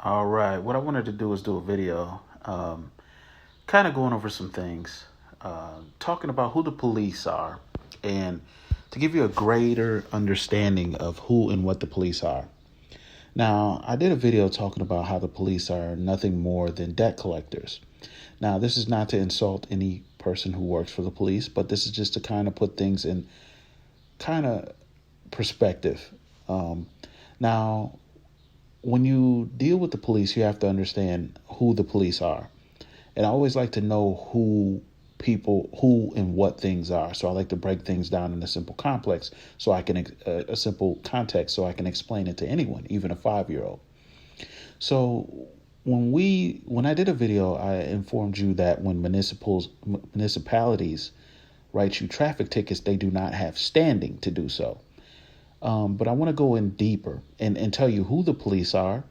All right. What I wanted to do is do a video, kind of going over some things, talking about who the police are, and to give you a greater understanding of who and what the police are. Now, I did a video talking about how the police are nothing more than debt collectors. Now, this is not to insult any person who works for the police, but this is just to kind of put things in kind of perspective. Now, when you deal with the police, you have to understand who the police are. And I always like to know who and what things are. So I like to break things down in a simple complex so I can, a simple context so I can explain it to anyone, even a 5-year-old. So when I did a video, I informed you that when municipalities write you traffic tickets, they do not have standing to do so. But I want to go in deeper and tell you who the police are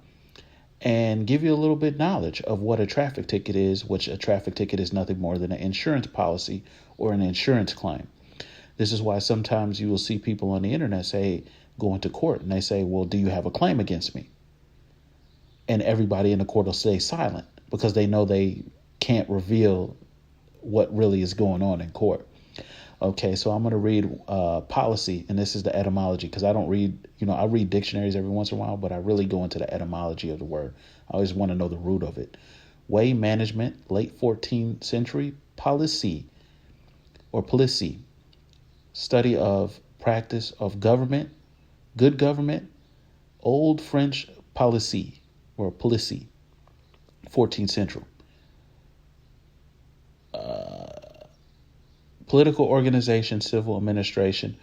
and give you a little bit knowledge of what a traffic ticket is, which a traffic ticket is nothing more than an insurance policy or an insurance claim. This is why sometimes you will see people on the internet say, going to court, and they say, well, do you have a claim against me? And everybody in the court will stay silent because they know they can't reveal what really is going on in court. Okay, so I'm going to read policy, and this is the etymology, because I don't read, I read dictionaries every once in a while, but I really go into the etymology of the word. I always want to know the root of it. Way management, late 14th century, policy, or policy, study of practice of government, good government, Old French policy, or policy, 14th century. Political organization, civil administration,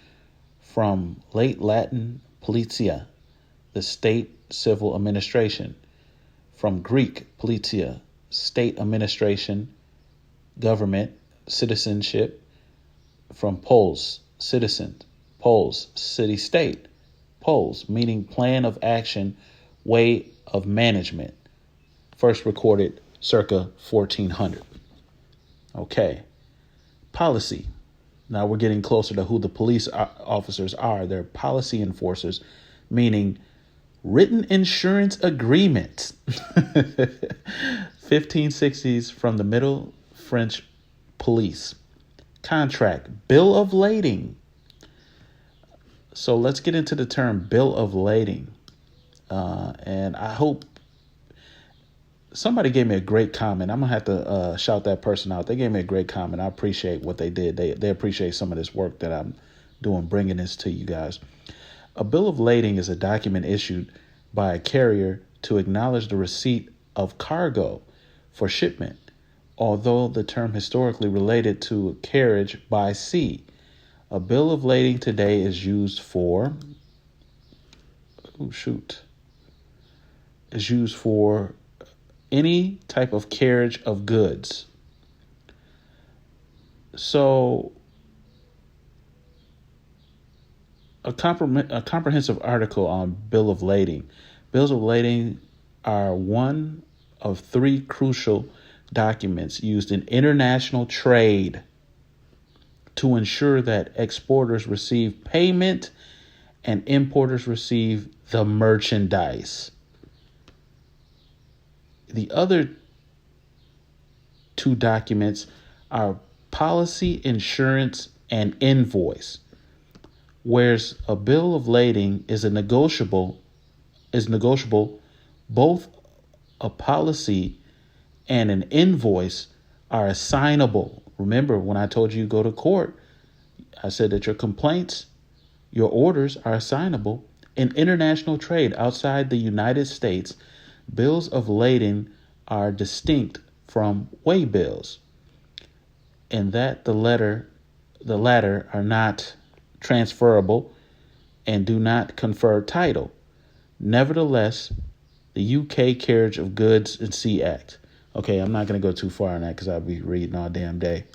from late Latin politia, the state civil administration, from Greek politia, state administration, government, citizenship, from polis, citizen, polis, city state, polis, meaning plan of action, way of management, first recorded circa 1400. Okay. Policy. Now we're getting closer to who the police officers are. They're policy enforcers, meaning written insurance agreements. 1560s from the Middle French police. Contract. Bill of lading. So let's get into the term bill of lading. And I hope somebody gave me a great comment. I'm going to have to shout that person out. They gave me a great comment. I appreciate what they did. They appreciate some of this work that I'm doing, bringing this to you guys. A bill of lading is a document issued by a carrier to acknowledge the receipt of cargo for shipment, although the term historically related to carriage by sea. A bill of lading today is used for any type of carriage of goods. So a comprehensive article on bill of lading. Bills of lading are one of 3 crucial documents used in international trade to ensure that exporters receive payment and importers receive the merchandise. The other 2 documents are policy, insurance, and invoice. Whereas a bill of lading is negotiable, both a policy and an invoice are assignable. Remember, when I told you go to court, I said that your complaints, your orders are assignable. In international trade outside the United States, bills of lading are distinct from way bills, in that the latter are not transferable and do not confer title. Nevertheless, the UK Carriage of Goods and Sea Act. Okay, I'm not going to go too far on that because I'll be reading all damn day.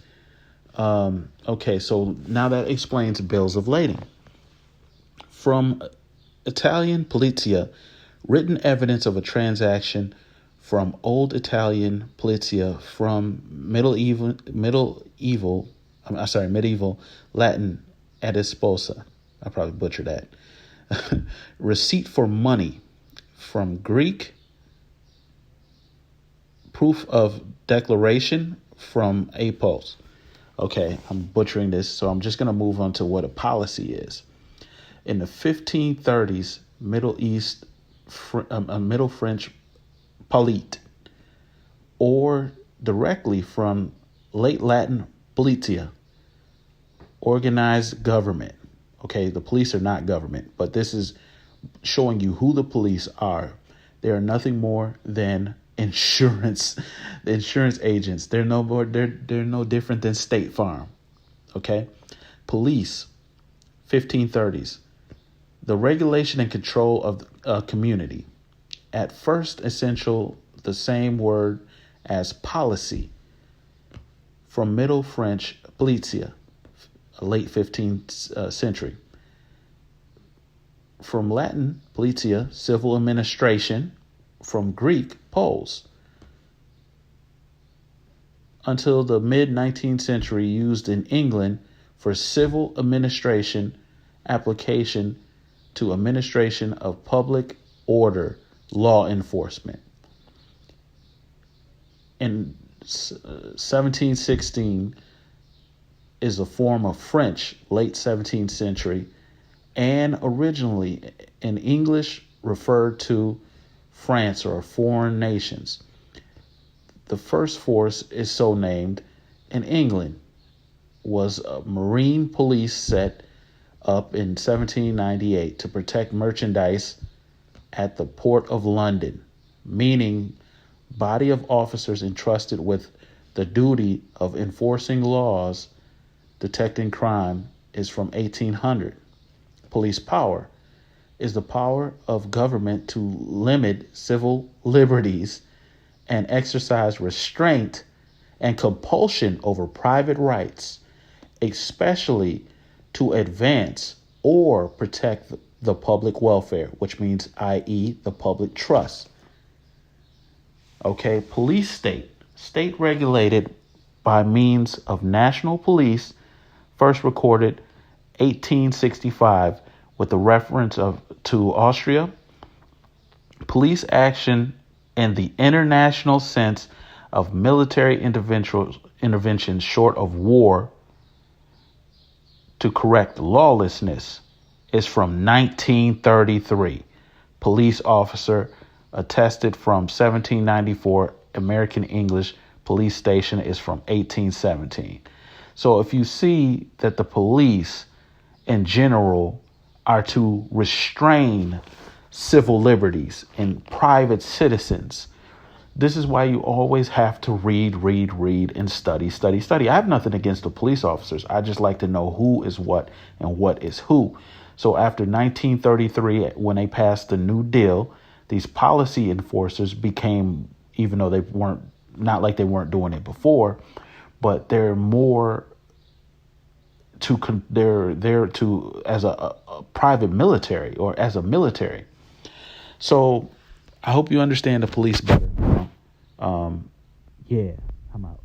Okay, so now that explains bills of lading. From Italian politia, written evidence of a transaction. From Old Italian politia, from medieval Latin ad esposa. I probably butchered that. Receipt for money, from Greek proof of declaration from a post. Okay, I'm butchering this, so I'm just going to move on to what a policy is. In the 1530s, Middle French polite, or directly from late Latin politia, organized government. Okay, the police are not government, but this is showing you who the police are. They are nothing more than insurance agents. They're no more. They're no different than State Farm. Okay, police, 1530s, the regulation and control of a community. At first, essential, the same word as policy, from Middle French politia, late 15th century. From Latin, politia, civil administration. From Greek, polis. Until the mid-19th century, used in England for civil administration, application to administration of public order, law enforcement. In 1716 is a form of French, late 17th century, and originally in English referred to France or foreign nations. The first force is so named in England was a marine police set up in 1798 to protect merchandise at the Port of London, meaning body of officers entrusted with the duty of enforcing laws, detecting crime, is from 1800. Police power is the power of government to limit civil liberties and exercise restraint and compulsion over private rights, especially to advance or protect the public welfare, which means, i.e., the public trust. Okay, police state regulated by means of national police, first recorded 1865 with a reference to Austria. Police action in the international sense of military intervention short of war to correct lawlessness is from 1933. Police officer attested from 1794. American English police station is from 1817. So if you see that the police in general are to restrain civil liberties in private citizens, this is why you always have to read, and study. I have nothing against the police officers. I just like to know who is what and what is who. So after 1933, when they passed the New Deal, these policy enforcers became, even though they weren't, not like they weren't doing it before, but they're more they're there to as a private military or as a military. So I hope you understand the police better. Yeah, I'm out.